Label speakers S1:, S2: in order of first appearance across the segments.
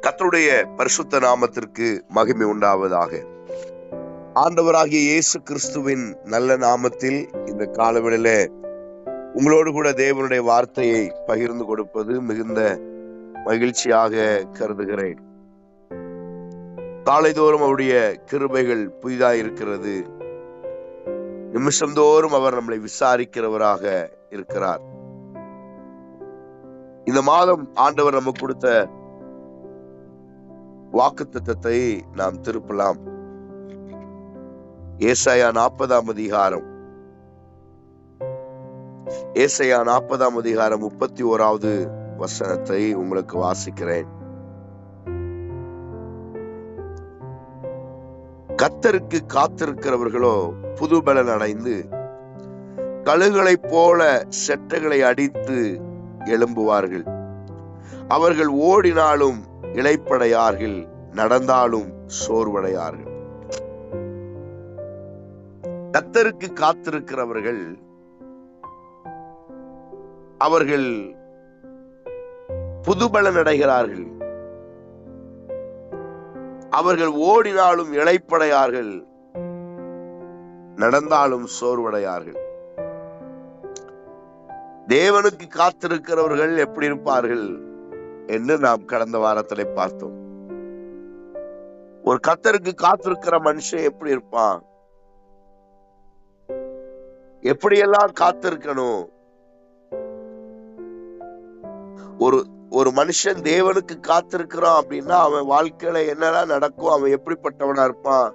S1: கர்த்தருடைய பரிசுத்த நாமத்திற்கு மகிமை உண்டாவதாக. ஆண்டவராகிய இயேசு கிறிஸ்துவின் நல்ல நாமத்தில் இந்த காலவெளியில உங்களோடு கூட தேவனுடைய வார்த்தையை பகிர்ந்து கொடுப்பது மிகுந்த மகிழ்ச்சியாக கருதுகிறேன். காலைதோறும் அவருடைய கிருபைகள் புதிதாயிருக்கிறது. நிமிஷந்தோறும் அவர் நம்மளை விசாரிக்கிறவராக இருக்கிறார். இந்த மாதம் ஆண்டவர் நமக்கு கொடுத்த வாக்குத்தத்தத்தை நாம் திருப்பலாம். ஏசாயா 40ஆம் அதிகாரம் 31வது வசனத்தை உங்களுக்கு வாசிக்கிறேன். கர்த்தருக்கு காத்திருக்கிறவர்களோ புதுபலன் அடைந்து கழுகுகளைப் போல செட்டைகளை அடித்து எழும்புவார்கள். அவர்கள் ஓடினாலும் இளைப்படையார்கள், நடந்தாலும் சோர்வடையார்கள். கர்த்தருக்கு காத்திருக்கிறவர்கள் அவர்கள் புதுபலன் அடைகிறார்கள். அவர்கள் ஓடினாலும் இளைப்படையார்கள், நடந்தாலும் சோர்வடையார்கள். தேவனுக்கு காத்திருக்கிறவர்கள் எப்படி இருப்பார்கள் என்று நாம் கடந்த வாரத்திலே பார்த்தோம். ஒரு கர்த்தருக்கு காத்திருக்கிற மனுஷன் எப்படி இருப்பான்? எப்படியெல்லாம் காத்திருக்கணும்? ஒரு மனுஷன் தேவனுக்கு காத்திருக்கிறான் அப்படின்னா அவன் வாழ்க்கையில என்னெல்லாம் நடக்கும், அவன் எப்படிப்பட்டவனா இருப்பான்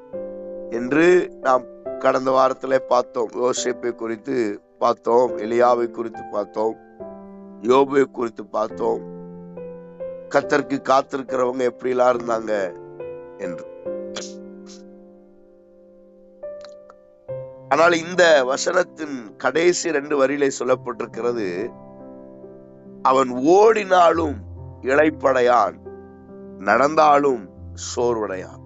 S1: என்று நாம் கடந்த வாரத்திலே பார்த்தோம். யோசேப்பை குறித்து பார்த்தோம், எலியாவை குறித்து பார்த்தோம், யோபுவை குறித்து பார்த்தோம். கர்த்தருக்கு காத்திருக்கிறவங்க எப்படி எல்லாம் இருந்தாங்க என்று. ஆனால் இந்த வசனத்தின் கடைசி 2 வரியிலே சொல்லப்பட்டிருக்கிறது, அவன் ஓடினாலும் இளைப்படையான், நடந்தாலும் சோர்வடையான்.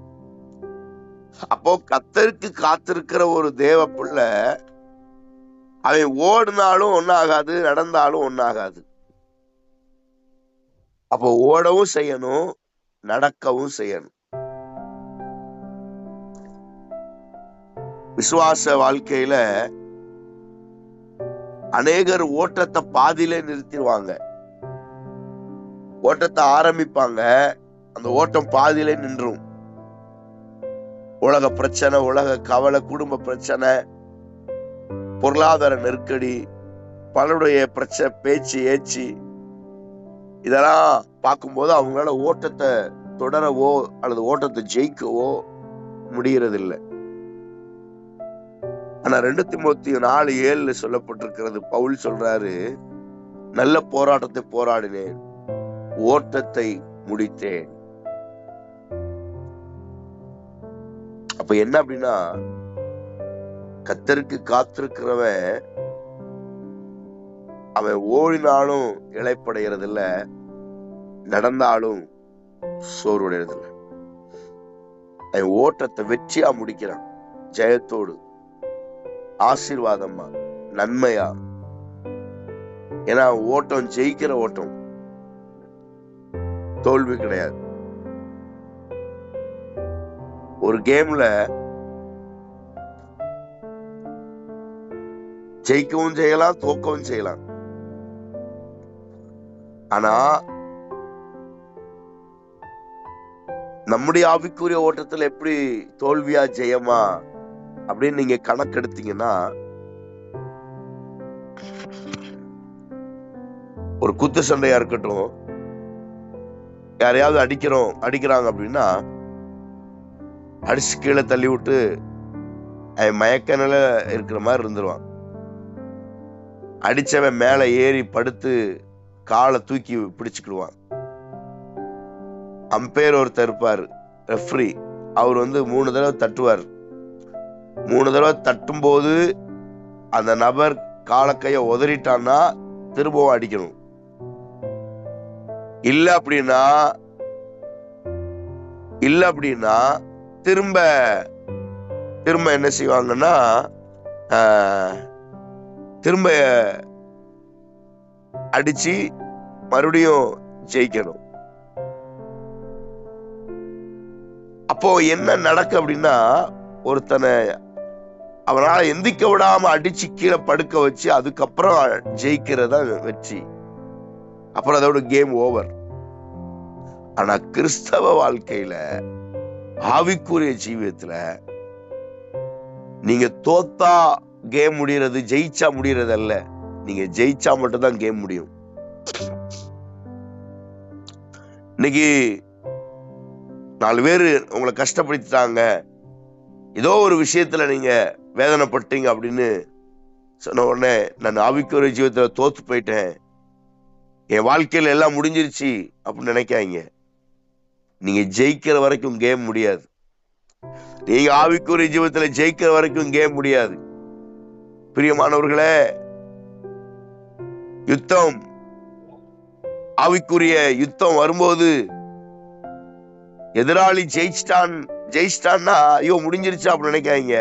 S1: அப்போ கர்த்தருக்கு காத்திருக்கிற ஒரு தேவ பிள்ளை அவன் ஓடினாலும் ஒன்னாகாது, நடந்தாலும் ஒன்னாகாது. அப்போ ஓடவும் செய்யணும், நடக்கவும் செய்யணும். விசுவாச வாழ்க்கையில அநேகர் ஓட்டத்தை பாதியிலே நிறுத்திடுவாங்க. ஓட்டத்தை ஆரம்பிப்பாங்க, அந்த ஓட்டம் பாதியிலே நின்றும். உலக பிரச்சனை, உலக கவலை, குடும்ப பிரச்சனை, பொருளாதார நெருக்கடி, பலருடைய பிரச்சனை, பேச்சு ஏச்சு, இதெல்லாம் பார்க்கும்போது அவங்களால ஓட்டத்தை தொடரவோ அல்லது ஓட்டத்தை ஜெயிக்கவோ முடியறதில்லை. ஆனா 2 தீமோத்தேயு 4:7 சொல்லப்பட்டிருக்கிறது. பவுல் சொல்றாரு, நல்ல போராட்டத்தை போராடினேன், ஓட்டத்தை முடித்தேன். அப்ப என்ன அப்படின்னா, கர்த்தருக்கு காத்திருக்கிறவன் அவன் ஓடினாலும் இளைப்படைகிறது இல்ல, நடந்தாலும் சோர்வடைகிறது இல்ல. அவன் ஓட்டத்தை வெற்றியா முடிக்கிறான், ஜெயத்தோடு, ஆசீர்வாதமா, நன்மையா. ஏன்னா ஓட்டம் ஜெயிக்கிற ஓட்டம், தோல்வி கிடையாது. ஒரு கேம்ல ஜெயிக்கவும் செய்யலாம், தோக்கவும் செய்யலாம். ஆனா நம்முடைய ஆவிக்குரிய ஓட்டத்துல எப்படி தோல்வியா ஜெயமா அப்படின்னு நீங்க கணக்கெடுத்தீங்கன்னா, ஒரு குத்து சண்டையா இருக்கட்டும், யாரையாவது அடிக்கிறாங்க அப்படின்னா அடிச்சு கீழே தள்ளி விட்டு மயக்க நில இருக்கிற மாதிரி இருந்துருவான். அடிச்சவன் மேல ஏறி படுத்து காலை தூக்கி பிடிச்சுக்கிடுவான். அம்பையர் ஒருத்தர் இருப்பார், ரெஃப்ரி, அவர் 3 தடவை தட்டுவார். 3 தடவை தட்டும் போது அந்த நபர் காலக்கைய உதறிட்டான்னா திரும்பவும் அடிக்கணும். இல்ல அப்படின்னா திரும்ப என்ன செய்வாங்கன்னா, திரும்ப அடிச்சு மறுபடியும் ஜெயிக்கணும். அப்போ என்ன நடக்கு அப்படின்னா, ஒருத்தனை அவனால எந்திக்க விடாம அடிச்சு கீழே படுக்க வச்சு அதுக்கப்புறம் ஜெயிக்கிறதா வெற்றி. அப்புறம் அதோட கேம் ஓவர். ஆனா கிறிஸ்தவ வாழ்க்கையில, ஆவிக்குரிய ஜீவியத்துல நீங்க தோத்தா கேம் முடியறது, ஜெயிச்சா முடியறது அல்ல. நீங்க ஜெயிச்சா மட்டும்தான் கேம் முடியும். இன்னைக்கு 4 பேரு உங்களை கஷ்டப்படுத்திட்டாங்க, ஏதோ ஒரு விஷயத்துல நீங்க வேதனைப்பட்டீங்க அப்படின்னு சொன்ன உடனே நான் ஆவிக்குரிய ஜீவியத்துல தோத்து போயிட்டேன், என் வாழ்க்கையில எல்லாம் முடிஞ்சிருச்சு அப்படின்னு நினைக்காதீங்க. நீங்க ஜெயிக்கிற வரைக்கும் கேம் முடியாது. நீங்க ஆவிக்குரிய ஜீவியத்துல ஜெயிக்கிற வரைக்கும் கேம் முடியாது. பிரியமானவர்களே, யுத்தம், ஆவிக்குரிய யுத்தம் வரும்போது எதிராளி ஜெயிச்சிட்டான்னா ஐயோ முடிஞ்சிருச்சா அப்படின்னு நினைக்காதீங்க.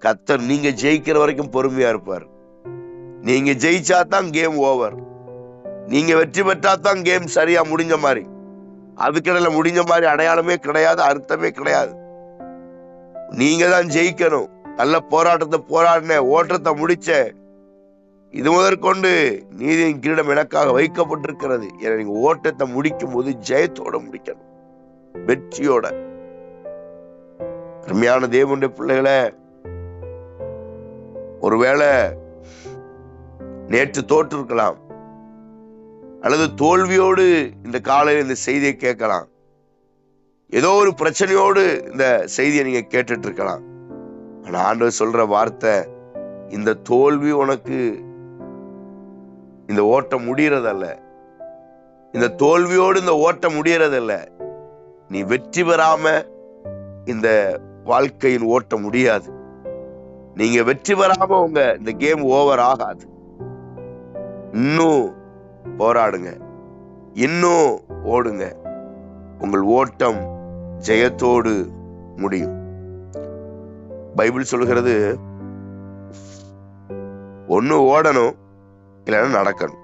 S1: கர்த்தர் நீங்க ஜெயிக்கிற வரைக்கும் பொறுமையா இருப்பார். நீங்க ஜெயிச்சாதான் கேம் ஓவர். நீங்க வெற்றி பெற்றாதான் கேம் சரியா முடிஞ்ச மாதிரி. அதுக்கிடையில முடிஞ்ச மாதிரி அடையாளமே கிடையாது, அர்த்தமே கிடையாது. நீங்க தான் ஜெயிக்கணும். நல்ல போராட்டத்தை போராடின, ஓட்டத்தை முடிச்ச, இது முதற்கொண்டு நீதியின் கிரீடம் எனக்காக வைக்கப்பட்டிருக்கிறது. நீங்க ஓட்டத்தை முடிக்கும் போது ஜெயத்தோட முடிக்கணும், வெற்றியோட. அருமையான தேவனுடைய பிள்ளைகளை, ஒருவேளை நேற்று தோற்று இருக்கலாம், அல்லது தோல்வியோடு இந்த காலையில் இந்த செய்தியை கேட்கலாம். ஏதோ ஒரு பிரச்சனையோடு இந்த செய்தியை நீங்க கேட்டுட்டு இருக்கலாம். ஆனா ஆண்டவர் சொல்ற வார்த்தை, இந்த தோல்வி உனக்கு இந்த ஓட்டம் முடியறதல்ல. இந்த தோல்வியோடு இந்த ஓட்டம் முடியறதல்ல. நீ வெற்றி பெறாம இந்த வாழ்க்கையின் ஓட்டம் முடியாது. நீங்க வெற்றி பெறாம உங்க இந்த கேம் ஓவர் ஆகாது. இன்னும் போராடுங்க, இன்னும் ஓடுங்க. உங்கள் ஓட்டம் ஜெயத்தோடு முடியும். பைபிள் சொல்லுகிறது, ஒண்ணு ஓடணும் இல்லைன்னா நடக்கணும்.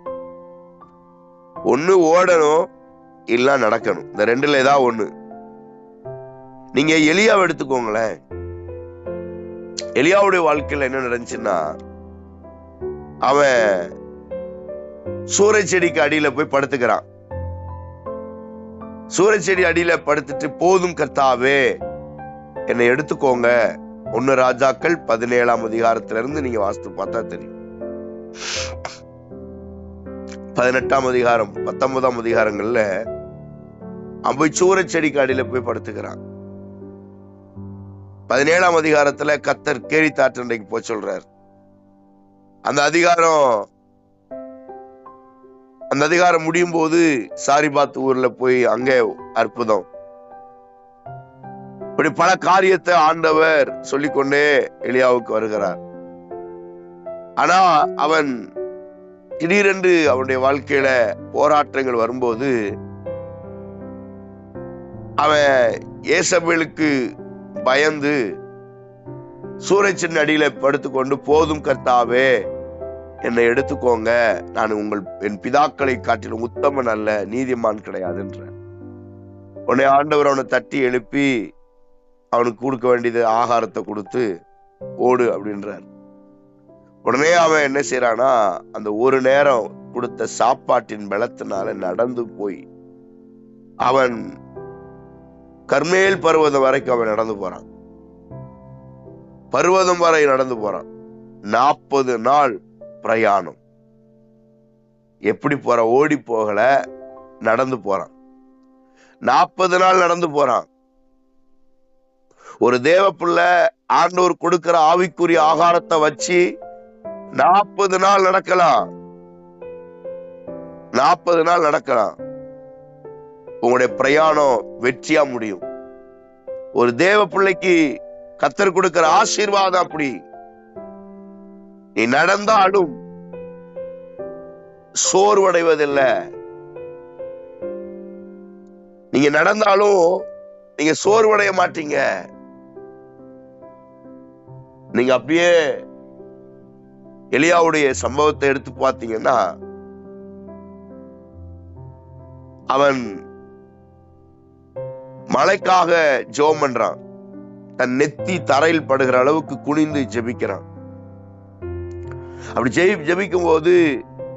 S1: ஒண்ணு ஓடணும் இல்ல நடக்கணும். இந்த ரெண்டுல ஏதாவது ஒண்ணு. நீங்க எலியாவை எடுத்துக்கோங்களேன். எலியாவுடைய வாழ்க்கையில என்ன நடந்துச்சுன்னா, அவன் சூறை செடிக்கு அடியில போய் படுத்துக்கிறான். சூறை செடி அடியில படுத்துட்டு, போதும் கர்த்தாவே என்னை எடுத்துக்கோங்க. 1 ராஜாக்கள் 17ஆம் அதிகாரத்துல இருந்து நீங்க வாசித்து பார்த்தா தெரியும். 18ஆம் அதிகாரம் 19ஆம் அதிகாரங்கள்ல அவன் போய் சூறை செடிக்கு அடியில போய் படுத்துக்கிறான். 17ஆம் அதிகாரத்துல கர்த்தர் கேரித்தாற்றண்டைக்கு போய் சொல்றார். அந்த அதிகாரம் முடியும் போது சாரிபாத் ஊர்ல போய் அங்கே அற்புதம், இப்படி பல காரியத்தை ஆண்டவர் சொல்லிக்கொண்டே எலியாவுக்கு வருகிறார். ஆனா அவன் திடீரென்று அவனுடைய வாழ்க்கையில போராட்டங்கள் வரும்போது அவன் ஏசபேலுக்கு பயந்து சூறைச்செடியின் அடியில படுத்துக்கொண்டு, போதும் கர்த்தாவே என்னை எடுத்துக்கோங்க, நான் என் பிதாக்களை காட்டிலும் உத்தமன் அல்ல, நீதிமான் கிடையாது என்ற. உடனே ஆண்டவர் அவனை தட்டி எழுப்பி அவனுக்கு கொடுக்க வேண்டியது ஆகாரத்தை கொடுத்து ஓடு அப்படின்றார். உடனே அவன் என்ன செய்யறானா, அந்த ஒரு நேரம் கொடுத்த சாப்பாட்டின் பலத்தினால நடந்து போய் அவன் கர்மேல் பர்வதம் வரைக்கும் அவன் நடந்து போறான். பர்வதம் வரை நடந்து போறான். 40 நாள் பிரயாணம். எப்படி போற? ஓடி போகல, நடந்து போறான். 40 நாள் நடந்து போறான். ஒரு தேவ பிள்ளை ஆண்டவர் கொடுக்கிற ஆவிக்குரிய ஆகாரத்தை வச்சு 40 நாள் நடக்கலாம். 40 நாள் நடக்கலாம். உங்களுடைய பிரயாணம் வெற்றியா முடியும். ஒரு தேவ பிள்ளைக்கு கர்த்தர் கொடுக்கிற ஆசீர்வாதம் அப்படி. நீ நடந்தாலும் சோர்வடைவதில்லை. நீங்க நடந்தாலும் நீங்க சோர்வடைய மாட்டீங்க. நீங்க அப்படியே எலியாவுடைய சம்பவத்தை எடுத்து பார்த்தீங்கன்னா, அவன் மழைக்காக ஜெபம் பண்றான். தன் நெத்தி தரையில் படுகிற அளவுக்கு குனிந்து ஜெபிக்கிறான். அப்படி ஜெபிக்கும் போது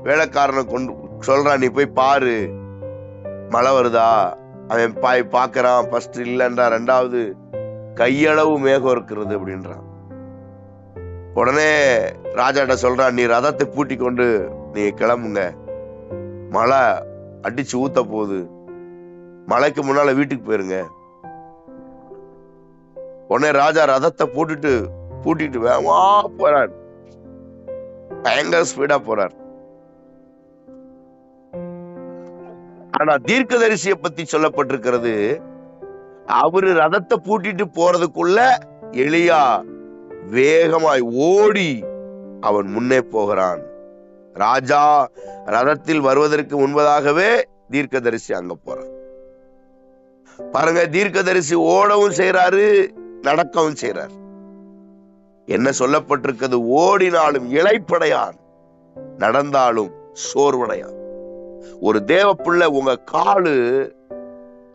S1: வேலைக்காரனை கொண்டு சொல்றான், நீ போய் பாரு மழை வருதா. அவன் பாக்குறான். ஃபர்ஸ்ட் இல்லைன்றா, ரெண்டாவது கையளவு மேகம் இருக்கிறது அப்படின்றான். உடனே ராஜாட்ட சொல்றான், நீ ரதத்தை பூட்டி கொண்டு நீ கிளம்புங்க, மழை அடிச்சு ஊத்த போகுது, மழைக்கு முன்னால வீட்டுக்கு போயிருங்க. உடனே ராஜா ரதத்தை பூட்டிட்டு வேகமா போறார். பயங்கர ஸ்பீடா போறார். ஆனா தீர்க்கதரிசியை பத்தி சொல்லப்பட்டிருக்கிறது, அவரு ரதத்தை பூட்டிட்டு போறதுக்குள்ள எலியா வேகமாய் ஓடி அவன் முன்னே போகிறான். ராஜா ரதத்தில் வருவதற்கு முன்பதாகவே தீர்க்கதரிசி அங்க போறான். பாருங்க, தீர்க்கதரிசி ஓடவும் செய்யறாரு, நடக்கவும் செய்யறாரு. என்ன சொல்லப்பட்டிருக்கிறது? ஓடினாலும் இளைப்படையான், நடந்தாலும் சோர்வடையான். ஒரு தேவ பிள்ளை, உங்க காலு,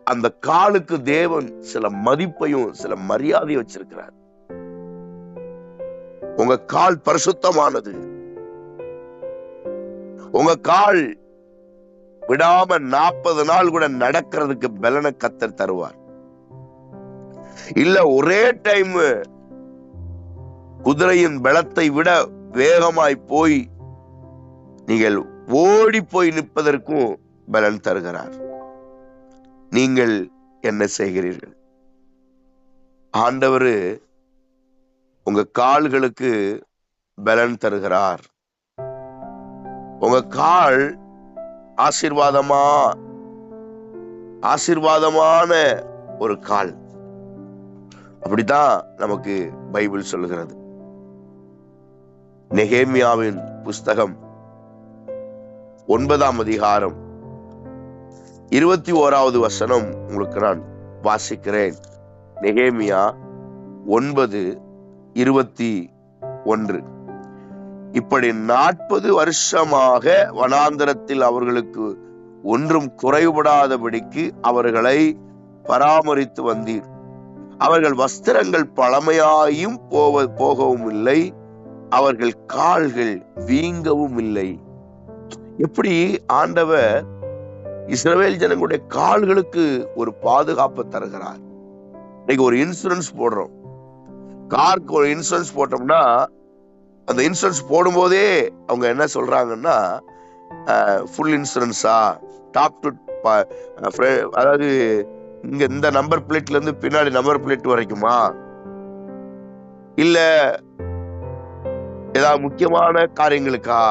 S1: அந்த காலுக்கு தேவன் சில மதிப்பையும் சில மரியாதையும் வச்சிருக்கிறார். உங்க கால் பரிசுத்தமானது. உங்க கால் விடாம 40 நாள் கூட நடக்கிறதுக்கு பலனை கர்த்தர் தருவார். இல்ல ஒரே டைம் குதிரையின் பலத்தை விட வேகமாய் போய் நீங்கள் ஓடி போய் நிற்பதற்கும் பலன் தருகிறார். நீங்கள் என்ன செய்கிறீர்கள்? ஆண்டவர் உங்க கால்களுக்கு பலன் தருகிறார். உங்க கால் ஆசீர்வாதமான ஒரு கால். அப்படித்தான் நமக்கு பைபிள் சொல்லுகிறது. நெகேமியாவின் புஸ்தகம் 9ஆம் அதிகாரம் 21வது வசனம் உங்களுக்கு நான் வாசிக்கிறேன். நெகேமியா 9:21. இப்படி 40 வருஷமாக வனாந்தரத்தில் அவர்களுக்கு ஒன்றும் குறைபடாதபடிக்கு அவர்களை பராமரித்து வந்தீர். அவர்கள் வஸ்திரங்கள் பழமையாயும் போகவும் இல்லை, அவர்கள் கால்கள் வீங்கவும் இல்லை. எப்படி ஆண்டவர் இஸ்ரவேல் ஜனங்களுடைய கால்களுக்கு ஒரு பாதுகாப்பு தருகிறார். இன்னைக்கு ஒரு இன்சூரன்ஸ் போடுறோம். காருக்கு ஒரு இன்சூரன்ஸ் போட்டோம்னா, அந்த இன்சூரன்ஸ் போடும்போதே அவங்க என்ன சொல்றாங்கன்னா, ஃபுல் இன்சூரன்ஸா, டாப் டு, அதாவது இங்க இந்த நம்பர் பிளேட்ல இருந்து பின்னாடி நம்பர் பிளேட் வரைக்குமா, இல்ல ஏதாவது முக்கியமான காரியங்களுக்கா,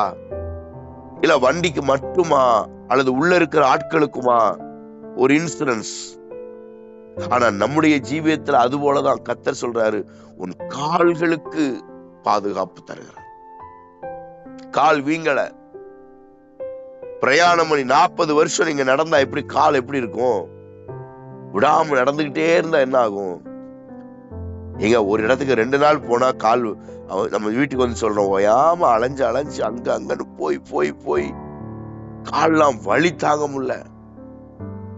S1: இல்ல வண்டிக்கு மட்டுமா, அல்லது உள்ள இருக்கிற ஆட்களுக்குமா ஒரு இன்சூரன்ஸ். ஆனா நம்முடைய ஜீவியத்துல அது போலதான் கர்த்தர் சொல்றாரு, உன் கால்களுக்கு பாதுகாப்பு தருகிறார். கால் வீங்கல. பிரயாணம் பண்ணி 40 வருஷம் நீங்க நடந்தா எப்படி கால் எப்படி இருக்கும்? விடாம நடந்துகிட்டே இருந்தா என்ன ஆகும்? நீங்க ஒரு இடத்துக்கு 2 நாள் போனா கால், நம்ம வீட்டுக்கு வந்து சொல்றோம், ஓயாம அலைஞ்சு அங்கன்னு போய் கால்லாம் வலி தாங்க முடியல,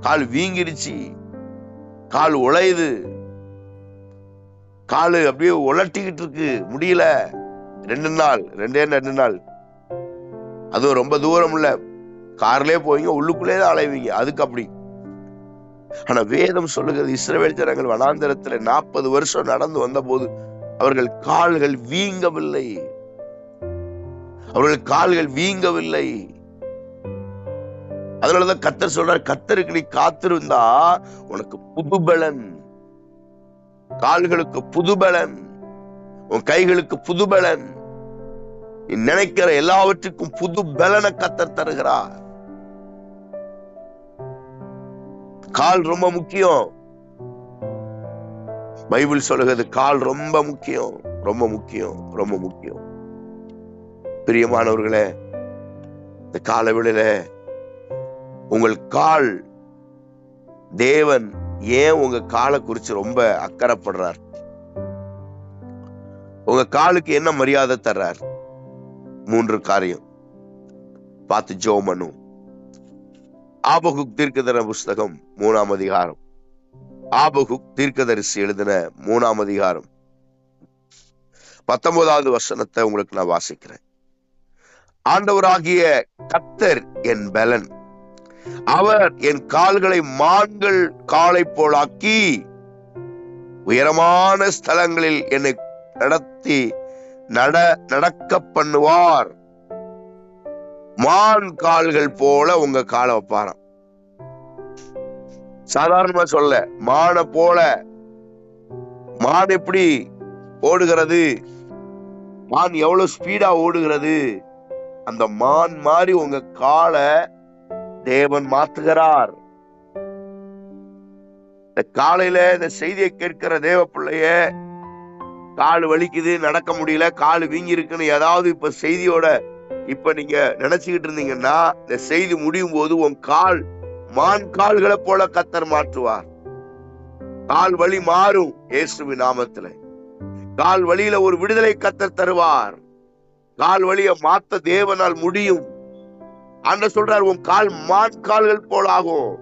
S1: கால் வீங்கிருச்சு, கால் உழையுது, காலு அப்படியே உலட்டிக்கிட்டு இருக்கு, முடியல. 2 நாள். அதுவும் ரொம்ப தூரம் இல்ல, கார்லயே போவீங்க, உள்ளுக்குள்ளே தான் அலைவீங்க. அதுக்கு அப்படி. ஆனா வேதம் சொல்லுகிறது, இஸ்ரவேல் ஜனங்கள் வனாந்தரத்துல 40 வருஷம் நடந்து வந்த போது அவர்கள் கால்கள் வீங்கவில்லை. அதனாலதான் கர்த்தர் சொல்றார், கர்த்தருக்கு நீ காத்திருந்தா உனக்கு புதுபலன், கால்களுக்கு புதுபலன், உன் கைகளுக்கு புதுபலன், நீ நினைக்கிற எல்லாவற்றுக்கும் புது பலனை கர்த்தர் தருகிறார். கால் ரொம்ப முக்கியம். பைபிள் சொல்லுகிறது, கால் ரொம்ப முக்கியம். பிரியமானவர்களே, இந்த கால வேளையில உங்கள் கால், தேவன் ஏன் உங்க காலை குறிச்சு ரொம்ப அக்கறைப்படுறார்? உங்க காலுக்கு என்ன மரியாதை தர்றார்? 3 காரியம் பார்த்து ஜெபம் பண்ணும். ஆபகுக் தீர்க்கதரிசன புஸ்தகம் 3ஆம் அதிகாரம் ஆபகுக் தீர்க்கதரிசி எழுதின 3ஆம் அதிகாரம் 19வது வசனத்தை உங்களுக்கு நான் வாசிக்கிறேன். ஆண்டவராகிய கர்த்தர் என் பலன், அவர் என் கால்களை மான்கள் காலை போலாக்கி உயரமான ஸ்தலங்களில் என்னை நடத்தி நடக்க பண்ணுவார். மான் கால்கள் போல உங்க காலை வைப்பாராம். சாதாரணமா சொல்ல, மானை போல. மான் எப்படி ஓடுகிறது, மான் எவ்வளவு ஸ்பீடா ஓடுகிறது, அந்த மான் மாதிரி உங்க காலை தேவன் மாத்துகிறார். இந்த காலையில இந்த செய்தியை கேட்கிற தேவ பிள்ளைய, கால் வலிக்குது, நடக்க முடியல, கால் வீங்கி இருக்குன்னு ஏதாவது இப்ப செய்தியோட இப்ப நீங்க நினைச்சுக்கிட்டு இருந்தீங்கன்னா, இந்த செய்தி முடியும் போது உன் கால் மான் கால்களை போல கர்த்தர் மாற்றுவார். கால் வலி மாறும் இயேசுவின் நாமத்துல. கால் வலியில ஒரு விடுதலை கர்த்தர் தருவார். கால் வலியை மாத்த தேவனால் முடியும். ஆண்டவர் சொல்றார், உன் கால் மான் கால்கள் போல ஆகும்.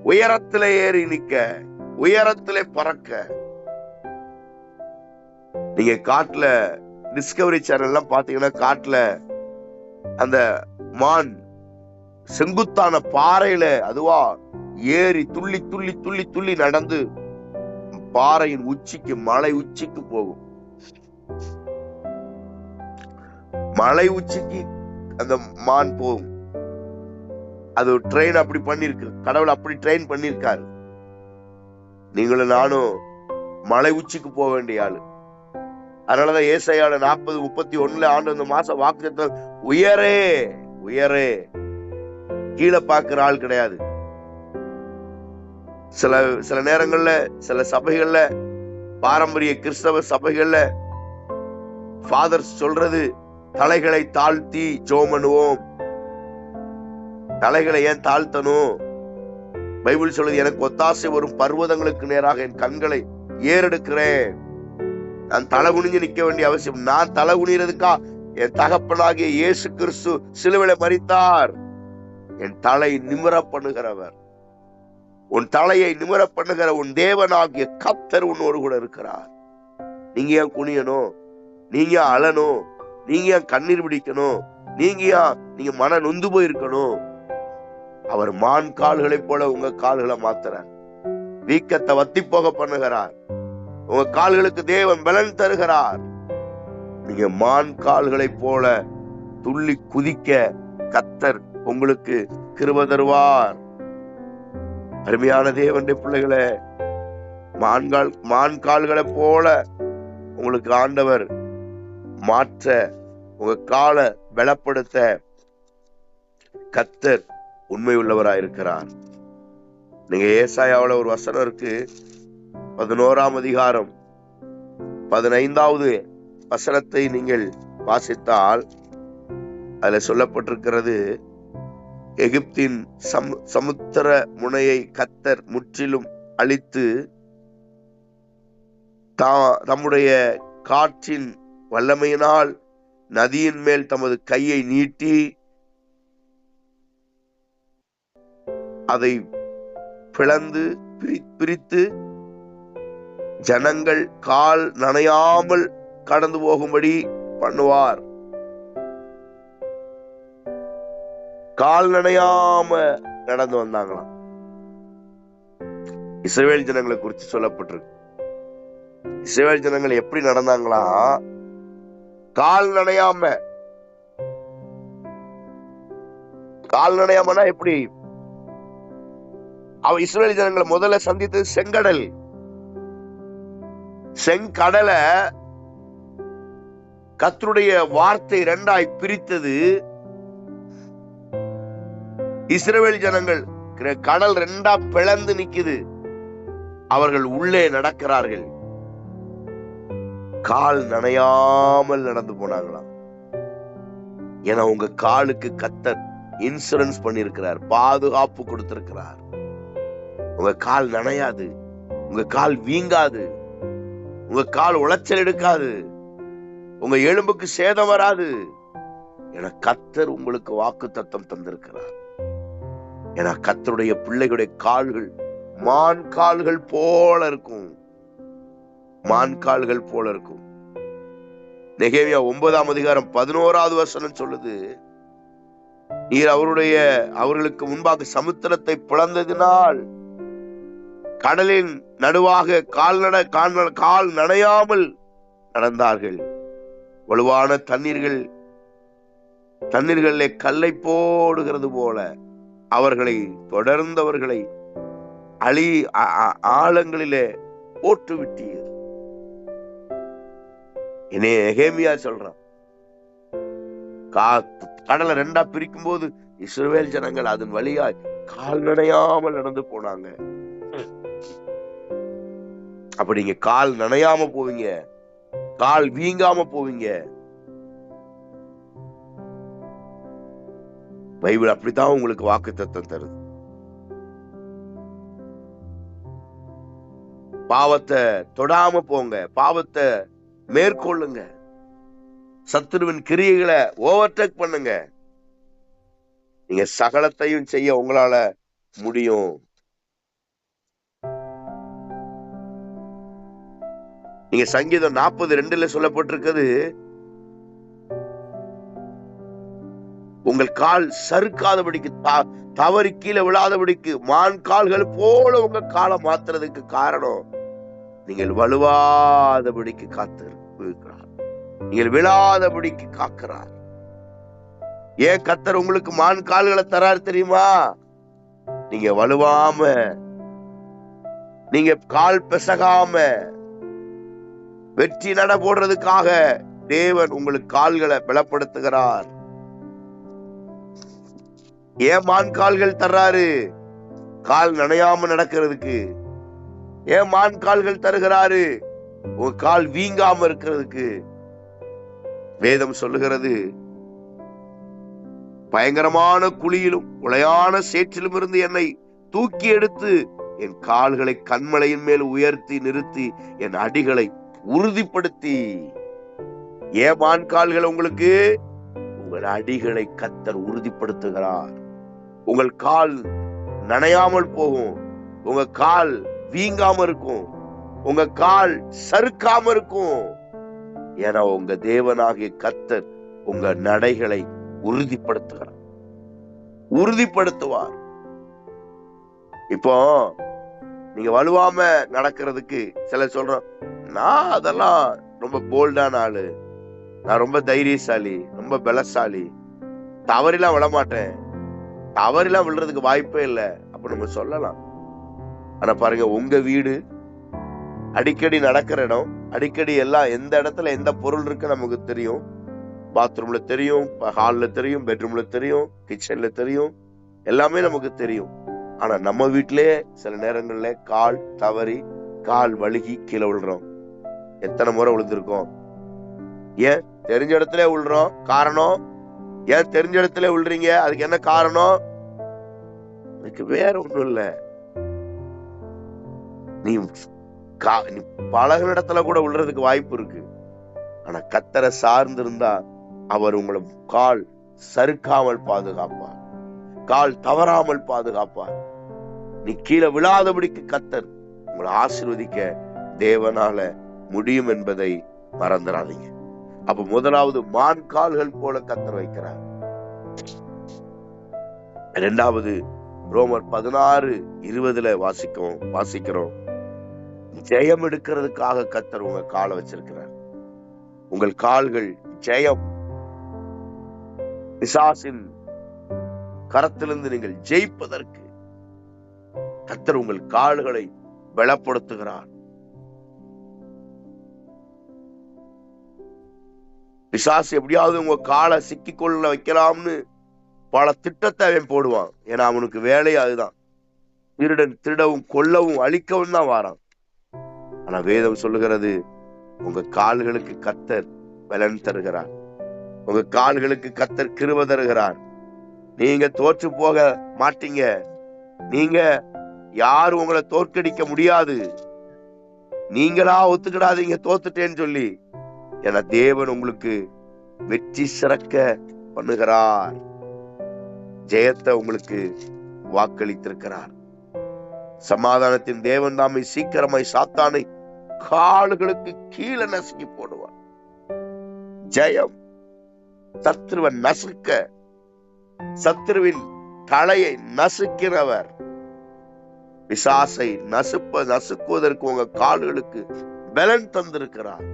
S1: உயரத்திலே ஏறி நிக்க, உயரத்திலே பறக்க. நீங்க காட்டுல டிஸ்கவரி சேனல்லாம் பாத்தீங்கன்னா, காட்டுல அந்த மான் செங்குத்தான பாறையில அதுவா ஏறி துள்ளி துள்ளி துள்ளி துள்ளி நடந்து பாறையின் உச்சிக்கு, மலை உச்சிக்கு போகும். மலை உச்சிக்கு அந்த மான் போகும். அது ட்ரெயின் அப்படி பண்ணிருக்கு, கடவுள் அப்படி ட்ரெயின் பண்ணிருக்காரு. நீங்களும் நானும் மலை உச்சிக்கு போக வேண்டிய ஆளு. அதனாலதான் ஏசாயால 40:31 ஆண்டு இந்த மாசம் வாக்குத்தத்தம், உயரே உயரே. கீழே பார்க்கிற ஆள் கிடையாது. சில நேரங்கள்ல சில சபைகள்ல, பாரம்பரிய கிறிஸ்தவ சபைகள்ல ஃபாதர்ஸ் சொல்றது, தலைகளை தாழ்த்தி ஜெபம் பண்ணுவோம். தலைகளை ஏன் தாழ்த்தணும்? பைபிள் சொல்லுது, எனக்கு ஒத்தாசை வரும் பர்வதங்களுக்கு நேராக என் கண்களை ஏறெடுக்கிறேன். நான் தலை குனிஞ்சு நிக்க வேண்டிய அவசியம். நான் தலை குனிறதுக்கா? என் தகப்பனாகிய இயேசு கிறிஸ்து சிலுவையில மரித்தார். என் தலை நிமிர பண்ணுகிறவர், உன் தலையை நிமிர பண்ணுகிற உன் தேவனாகிய கர்த்தர் உன்னோடு கூட இருக்கிறார். நீங்க ஏன் குனியணும்? நீங்க ஏன் அழணும்? நீங்க ஏன் கண்ணீர் பிடிக்கணும்? நீங்க மன நொந்து போயிருக்கணும்? அவர் மான் கால்களை போல உங்க கால்களை மாத்துறார். வீக்கத்தை வத்தி போக பண்ணுகிறார். உங்க கால்களுக்கு தேவன் பலன் தருகிறார். நீங்க மான் கால்களை போல துள்ளி குதிக்க கர்த்தர் உங்களுக்கு கிருபை தருவார். அருமையான தேவனுடைய பிள்ளைகளே, மான் கால்களை போல உங்களுக்கு ஆண்டவர் மாற்ற, உங்க காலை பலப்படுத்த கர்த்தர் உண்மை உள்ளவராயிருக்கிறார். நீங்க ஏசாயாவுல ஒரு வசனம் இருக்கு, 11ஆம் அதிகாரம் 15வது வசனத்தை நீங்கள் வாசித்தால் அதுல சொல்லப்பட்டிருக்கிறது, எகிப்தின் சமுத்திர முனையை கர்த்தர் முற்றிலும் அழித்து தம்முடைய காற்றின் வல்லமையினால் நதியின் மேல் தமது கையை நீட்டி அதை பிளந்து பிரித்து ஜனங்கள் கால் நனையாமல் கடந்து போகும்படி பண்ணுவார். கால் நனையாம நடந்து வந்தாங்களாம். இஸ்ரவேல் ஜனங்களை குறித்து சொல்லப்பட்டிருக்கு. இஸ்ரவேல் ஜனங்கள் எப்படி நடந்தாங்களா? கால் நனையாம. கால் நனையாமனா எப்படி? அவ இஸ்ரவேல் ஜனங்களை முதல்ல சந்தித்தது செங்கடல். செங்கடலை கர்த்தருடைய வார்த்தை 2ஆய் பிரித்தது. இஸ்ரவேல் ஜனங்கள், கடல் 2ஆ பிளந்து நிக்குது. அவர்கள் உள்ளே நடக்கிறார்கள். கால் நனையாமல் நடந்து போனாங்களாம். ஏன்னா உங்க காலுக்கு கர்த்தர் இன்சூரன்ஸ் பண்ணிருக்கிறார், பாதுகாப்பு கொடுத்திருக்கிறார். உங்க கால் நனையாது, உங்க கால் வீங்காது, உங்க கால் உளைச்சல் எடுக்காது, உங்க எலும்புக்கு சேதம் வராது. என கர்த்தர் உங்களுக்கு வாக்குத்தத்தம் தந்திருக்கிறார். ஏன்னா கர்த்தருடைய பிள்ளைகளுடைய கால்கள் மான் கால்கள் போல இருக்கும். மான் கால்கள் போல இருக்கும். நெகேமியா 9ஆம் அதிகாரம் 11வது வசனம் சொல்லுது, நீர் அவர்களுக்கு முன்பாக சமுத்திரத்தை பிளந்ததினால் கடலின் நடுவாக கால் நனையாமல் நடந்தார்கள். வலுவான தண்ணீர்களிலே கல்லை போடுகிறது போல அவர்களை தொடர்ந்தவர்களை ஆழங்களிலே போட்டு விட்டீர். நெகேமியா சொல்றான், கடலை 2ஆ பிரிக்கும் போது இஸ்ரவேல் ஜனங்கள் அதன் வழியாய் கால் நனையாமல் நடந்து போனாங்க. அப்படி நீங்க கால் நனையாம போவீங்க, கால் வீங்காம போவீங்க. பைபிள் அப்படித்தான் உங்களுக்கு வாக்குத்தத்தம் தருது. பாவத்தை தொடாம போங்க, பாவத்தை மேற்கொள்ளுங்க, சத்துருவின் கிரியைகளை ஓவர்டேக் பண்ணுங்க. நீங்க சகலத்தையும் செய்ய உங்களால முடியும். நீங்க சங்கீதம் 40:2 சொல்லப்பட்டிருக்கிறது, உங்கள் கால் சறுக்காதபடிக்கு, தவறி கீழே விழாதபடிக்கு மான் கால்கள் போல உங்க காலை மாத்துறதுக்கு காரணம் நீங்கள் வலுவாதபடிக்கு காத்திருக்கிறார், நீங்கள் விழாதபடிக்கு காக்கிறார். ஏன் கர்த்தர் உங்களுக்கு மான் கால்களை தராரு தெரியுமா? நீங்க வலுவாம, நீங்க கால் பிசகாம வெற்றி நட போடுறதுக்காக தேவன் உங்களுக்கு கால்களை பலப்படுத்துகிறார். ஏன் மான் கால்கள் தர்றாரு? கால் நனையாம நடக்கிறதுக்கு. ஏன் மான் கால்கள் தருகிறாரு? உங்க கால் வீங்காம இருக்கிறதுக்கு. வேதம் சொல்லுகிறது, பயங்கரமான குழியிலும் உளையான சேற்றிலும் இருந்து என்னை தூக்கி எடுத்து என் கால்களை கண்மலையின் மேல் உயர்த்தி நிறுத்தி என் அடிகளை உறுதிப்படுத்தி. ஏன் மான் கால்கள் உங்களுக்கு? உங்கள் அடிகளை கர்த்தர் உறுதிப்படுத்துகிறார். உங்கள் கால் நனையாமல் போகும், உங்க கால் வீங்காம இருக்கும், உங்க கால் சறுக்காம இருக்கும். ஏன்னா உங்க தேவனாகிய கர்த்தர் உங்க நடைகளை உறுதிப்படுத்துவார். இப்போ நீங்க வலுவாம நடக்கிறதுக்கு சிலர் சொல்றோம், நான் அதெல்லாம் ரொம்ப போல்டான ஆளு, நான் ரொம்ப தைரியசாலி, ரொம்ப பலசாலி, தவறிலாம் விழமாட்டேன், தவறிலாம் விழுறதுக்கு வாய்ப்பே இல்லை அப்ப நம்ம சொல்லலாம். ஆனா பாருங்க, உங்க வீடு அடிக்கடி நடக்கிற இடம், அடிக்கடி எல்லாம் எந்த இடத்துல எந்த பொருள் இருக்கு நமக்கு தெரியும். பாத்ரூம்ல தெரியும், ஹால்ல தெரியும், பெட்ரூம்ல தெரியும், கிச்சன்ல தெரியும், எல்லாமே நமக்கு தெரியும். ஆனா நம்ம வீட்டிலேயே சில நேரங்கள்ல கால் தவறி கால் வழுகி கீழே விழுறோம். எத்தனை முறை விழுந்திருக்கோம்? ஏன் தெரிஞ்ச இடத்துல விழுறோம்? காரணம் ஏன் தெரிஞ்ச இடத்துல விழுறீங்க? அதுக்கு என்ன காரணம்? அதுக்கு வேற ஒண்ணும் இல்ல. நீ பழகின இடத்துல கூட விழுறதுக்கு வாய்ப்பு இருக்கு. ஆனா கர்த்தரை சார்ந்து இருந்தா அவர் உங்களை கால் சறுக்காமல் பாதுகாப்பார், கால் தவறாமல் பாதுகாப்பார். நீ கீழே விழாதபடிக்கு கர்த்தர் உங்களை ஆசீர்வதிக்க தேவனால முடியும் என்பதை மறந்துடாதீங்க. அப்ப முதலாவது மான் கால்கள் போல கர்த்தர் வைக்கிறார். இரண்டாவது ரோமர் 16:20 வாசிக்கிறோம், ஜெயம் எடுக்கிறதுக்காக கர்த்தர் உங்க காலை வச்சிருக்கிறார். உங்கள் கால்கள் ஜெயம், பிசாசின் கரத்திலிருந்து நீங்கள் ஜெயிப்பதற்கு கர்த்தர் உங்கள் கால்களை பலப்படுத்துகிறார். பிசாசு எப்படியாவது உங்க காலை சிக்கிக்கொள்ள வைக்கலாம்னு பல திட்டத்தை அவன் போடுவான். ஏன்னா அவனுக்கு வேலையை அதுதான். திருடன் திருடவும் கொல்லவும் அழிக்கவும் தான் வாரான். ஆனா வேதம் சொல்லுகிறது, உங்க கால்களுக்கு கர்த்தர் பலன் தருகிறார், உங்க கால்களுக்கு கர்த்தர் கிருபை தருகிறார். நீங்க தோற்று போக மாட்டீங்க. நீங்க யாரும் உங்களை தோற்கடிக்க முடியாது. நீங்களா ஒத்துக்கிடாதீங்க தோத்துட்டேன்னு சொல்லி. என தேவன் உங்களுக்கு வெற்றி சிறக்க பண்ணுகிறார், ஜெயத்தை உங்களுக்கு வாக்களித்திருக்கிறார். சமாதானத்தின் தேவன் தாமே சீக்கிரமாய் சாத்தானை கால்களுக்கு கீழே நசுக்கி போடுவார். ஜெயம். சத்ருவன் நசுக்க, சத்ருவின் தலையை நசுக்கிறவர். பிசாசை நசுக்குவதற்கு உங்க கால்களுக்கு பலன் தந்திருக்கிறார்.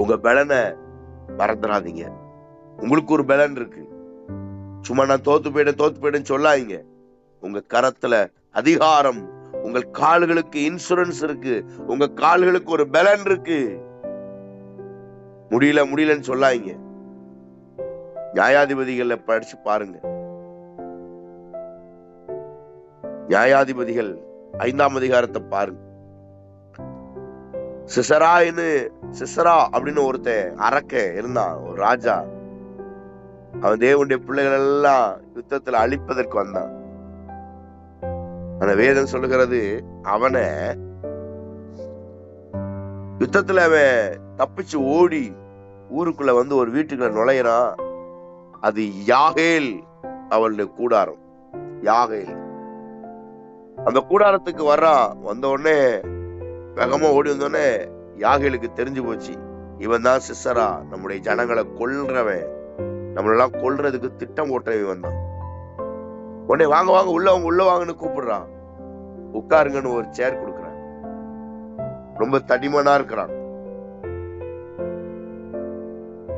S1: உங்க பலனை மறந்துடாதீங்க. உங்களுக்கு ஒரு பலன் இருக்கு. சும்மா நான் தோத்து போயிடுன்னு சொல்லாதீங்க. உங்க கரத்துல அதிகாரம், உங்கள் கால்களுக்கு இன்சூரன்ஸ் இருக்கு, உங்க கால்களுக்கு ஒரு பலன் இருக்கு. முடியலன்னு சொல்லாதீங்க. நியாயாதிபதிகளை படிச்சு பாருங்க. நியாயாதிபதிகள் 5ஆம் அதிகாரத்தை பாருங்க. சிசரா அப்படின்னு ஒருத்தன் அரக்க இருந்தான், ஒரு ராஜா. அவன் தேவனுடைய பிள்ளைகள் எல்லாம் யுத்தத்துல அழிப்பதற்கு வந்தான். ஆனா வேதம் சொல்லுகிறது, அவனை யுத்தத்துல அவன் தப்பிச்சு ஓடி ஊருக்குள்ள வந்து ஒரு வீட்டுக்குள்ள நுழையிறான். அது யாகேல் அவளுடைய கூடாரம். யாகேல் அந்த கூடாரத்துக்கு வந்த உடனே வேகமா ஓடி வந்தோடனே யாகேலுக்கு தெரிஞ்சு போச்சு, இவன் தான் சிசரா, நம்முடைய ஜனங்களை கொல்றவன், நம்மளெல்லாம் கொல்றதுக்கு திட்டம் போட்டவன் இவன் தான். உடனே வாங்க உள்ள வாங்கன்னு கூப்பிடுறான். உட்காருங்கன்னு ஒரு சேர் கொடுக்குறான். ரொம்ப தடிமனா இருக்கிறான்,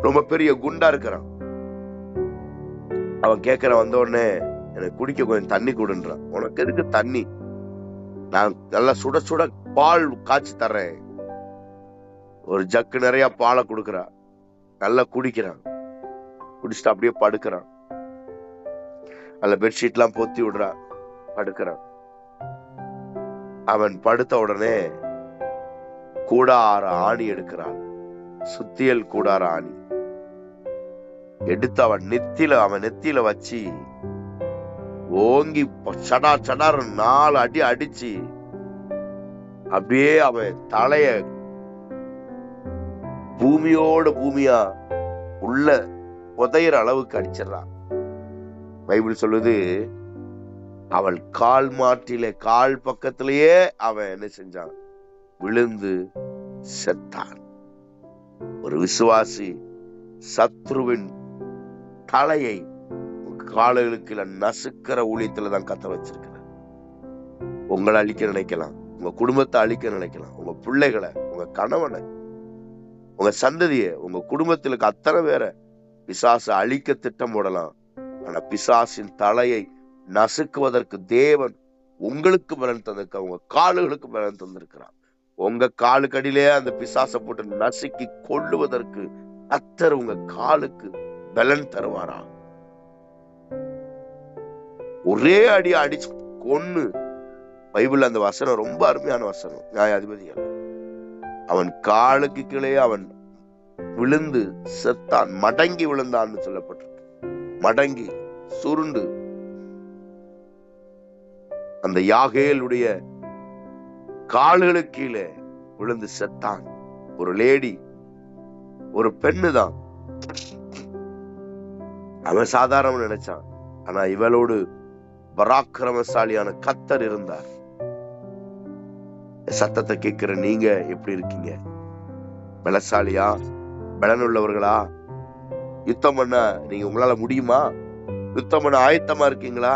S1: ரொம்ப பெரிய குண்டா இருக்கிறான். அவன் கேட்கிற வந்த உடனே, எனக்கு குடிக்க கொஞ்சம் தண்ணி கொடுன்றான். உனக்கு எதுக்கு தண்ணி? நான் நல்லா சுட சுட பால் காய்ச்சி தர்றேன். ஒரு ஜக்கு நிறைய பாலை கொடுக்கறான். நல்லா குடிக்கிறான். குடிச்சிட்டு அப்படியே படுக்கிறான். அல்ல பெட்ஷீட் எல்லாம் பொத்தி விடுறான், படுக்கிறான். அவன் படுத்த உடனே கூடார ஆணி எடுக்கிறான். சுத்தியல் கூடார ஆணி எடுத்து அவன் நெத்தியில வச்சு ஓங்கி சடார் 4 அடி அடிச்சு அப்படியே அவன் தலைய பூமியா உள்ள புதையிற அளவுக்கு அடிச்சிடறான். பைபிள் சொல்லுது, அவள் கால் பக்கத்திலேயே அவன் என்ன செஞ்சான்? விழுந்து செத்தான். ஒரு விசுவாசி சத்ருவின் தலையை கால்களுக்கு நசுக்கிற ஊழியத்துலதான் கத்த வச்சிருக்கிறார். உங்களை அழிக்க நினைக்கலாம், உங்க குடும்பத்தை அழிக்க நினைக்கலாம், உங்க பிள்ளைகளை, உங்க கணவனை, உங்க சந்ததியை, உங்க குடும்பத்துல அத்தனை பேரை பிசாசு அழிக்க திட்டம் போடலாம். ஆனா பிசாசின் தலையை நசுக்குவதற்கு தேவன் உங்களுக்கு பலன் தந்திருக்க, உங்க கால்களுக்கு பலன் தந்திருக்கிறார். உங்க காலுக்கடியிலே அந்த பிசாசை போட்டு நசுக்கி கொள்ளுவதற்கு கர்த்தர் உங்க காலுக்கு பலன் தருவாரா? ஒரே அடி அடிச்சு கொன்னு. பைபிள் அந்த வசனம் ரொம்ப அருமையான வசனம். நியாயாதிபதிகள், அவன் காலுக்கு கீழே அவன் விழுந்து செத்தான், மடங்கி விழுந்தான்னு சொல்லப்பட்டிருக்கு. மடங்கி சுருண்டு அந்த யாகேலுடைய கால்களுக்கு கீழே விழுந்து செத்தான். ஒரு லேடி, ஒரு பெண்ணு தான். அவன் சாதாரண நினைச்சான். ஆனா இவளோடு பராக்கிரமசாலியான கர்த்தர் இருந்தார். சத்தத்தை கேட்கிற நீங்க எப்படி இருக்கீங்க? பலசாலியா? பலன் உள்ளவர்களா? யுத்தம் பண்ண நீங்க உங்களால முடியுமா? யுத்தம் பண்ண ஆயத்தமா இருக்கீங்களா?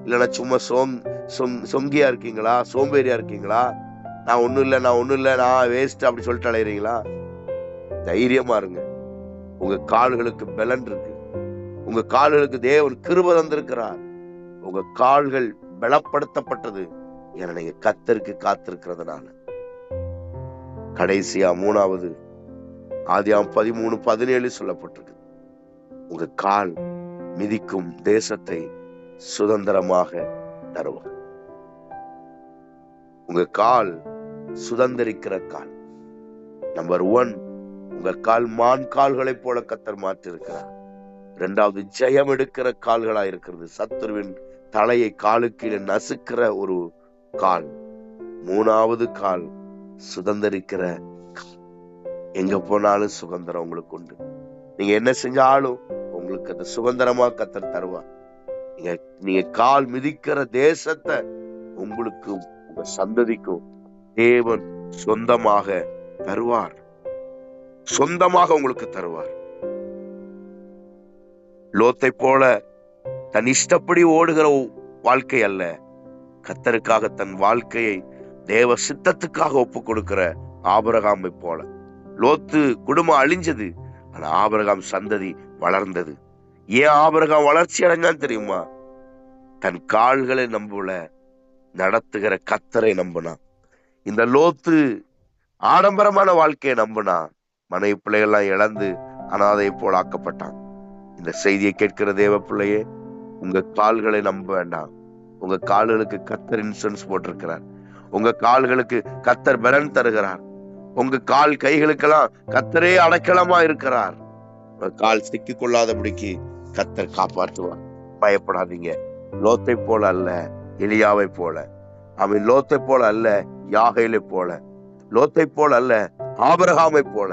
S1: இல்லைன்னா சும்மா சொங்கியா இருக்கீங்களா? சோம்பேறியா இருக்கீங்களா? நான் ஒண்ணும் இல்ல நான் வேஸ்ட் அப்படி சொல்லிட்டு அலையறீங்களா? தைரியமா இருங்க. உங்க கால்களுக்கு பலன் இருக்கு. உங்க கால்களுக்கு தேவன் கிருபை தந்திருக்கிறார். உங்க கால்கள் பலப்படுத்தப்பட்டது என நீங்க கர்த்தருக்கு காத்திருக்கிறதுனால. கடைசியா 3வது ஆதியாகமம் 13:17 சொல்லப்பட்டிருக்கு, உங்க கால் மிதிக்கும் தேசத்தை சுதந்திரமாக தருவார். உங்க கால் சுதந்திரிக்கிற கால். நம்பர் 1, உங்க கால் மான் கால்களை போல கர்த்தர் மாற்றி இருக்கிறார். 2வது, ஜெயம் எடுக்கிற கால்களா இருக்கிறது. சத்துருவின் தலையை காலுக்கு நசுக்கிற ஒரு கால். 3வது கால் சுதந்திரிக்கிற கால். எங்க போனாலும் சுதந்திரம் உங்களுக்கு உண்டு. நீங்க என்ன செஞ்சாலும் உங்களுக்கு அந்த சுதந்திரமா கர்த்தர் தருவார். நீங்க நீங்க கால் மிதிக்கிற தேசத்தை உங்களுக்கும் உங்க சந்ததிக்கும் தேவன் சொந்தமாக தருவார். சொந்தமாக உங்களுக்கு தருவார். லோத்தை போல தன் இஷ்டப்படி ஓடுகிற வாழ்க்கை அல்ல, கர்த்தருக்காக தன் வாழ்க்கையை தேவ சித்தத்துக்காக ஒப்பு கொடுக்கிற ஆபிரகாமை போல. லோத்து குடும்பம் அழிஞ்சது, ஆனா ஆபிரகாம் சந்ததி வளர்ந்தது. ஏன் ஆபிரகாம் வளர்ச்சி அடைஞ்சான்னு தெரியுமா? தன் கால்களை நம்பல, நடத்துகிற கர்த்தரை நம்பினா. இந்த லோத்து ஆடம்பரமான வாழ்க்கையை நம்பினா, மனைவி பிள்ளைகள்லாம் இழந்து அனாதை போல் ஆக்கப்பட்டான். இந்த செய்தியை கேட்கிற தேவ பிள்ளையே, உங்க கால்களை நம்ப வேண்டாம். உங்க கால்களுக்கு கர்த்தர் இன்சூரன்ஸ் போட்டிருக்கிறார். உங்க கால்களுக்கு கர்த்தர் பலன் தருகிறார். உங்க கால் கைகளுக்கெல்லாம் கர்த்தரே அடைக்கலமா இருக்கிறார். உங்க கால் சிக்கிக் கொள்ளாதபடிக்கு கர்த்தர் காப்பாற்றுவார். பயப்படாதீங்க. லோத்தை போல அல்ல, எலியாவை போல. அவன் லோத்தை போல அல்ல, யாகேலை போல. லோத்தை போல அல்ல, ஆபிரகாமை போல.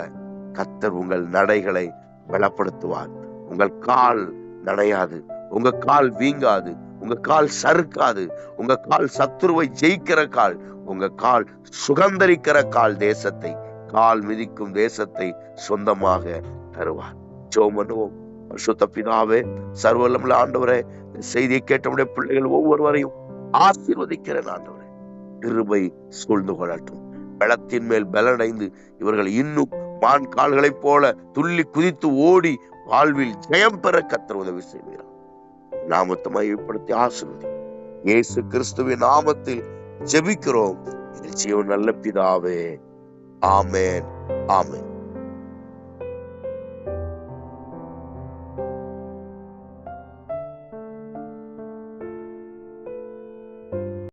S1: கர்த்தர் உங்கள் நடைகளை பலப்படுத்துவார். உங்கள் கால் நனையாது, உங்க கால் வீங்காது, உங்க கால் சறுக்காது. உங்க கால் சத்துருவை ஜெயிக்கிற கால், உங்க கால் சுகந்தரிக்கிற கால், தேசத்தை கால் மிதிக்கும் தேசத்தை சொந்தமாக தருவார். ஜெபம் பண்ணுவோம். பரிசுத்த பிதாவே, சர்வவல்லமையுள்ள ஆண்டவரே, செய்தியை கேட்டவுடைய பிள்ளைகள் ஒவ்வொருவரையும் ஆசீர்வதிக்கிறேன் ஆண்டவரே. கிருபை சூழ்ந்து கொள்ளட்டும். பலத்தின் மேல் பலனடைந்து இவர்கள் இன்னும் மான் கால்களைப் போல துள்ளி குதித்து ஓடி வாழ்வில் ஜெயம் பெற கர்த்தர் உதவி செய்கிறார். நாமத்தை மையப்படுத்தி ஆசீர்வதி. இயேசு கிறிஸ்துவின் நாமத்தில் ஜெபிக்கிறோம். நல்ல பிதாவே, ஆமென், ஆமென்.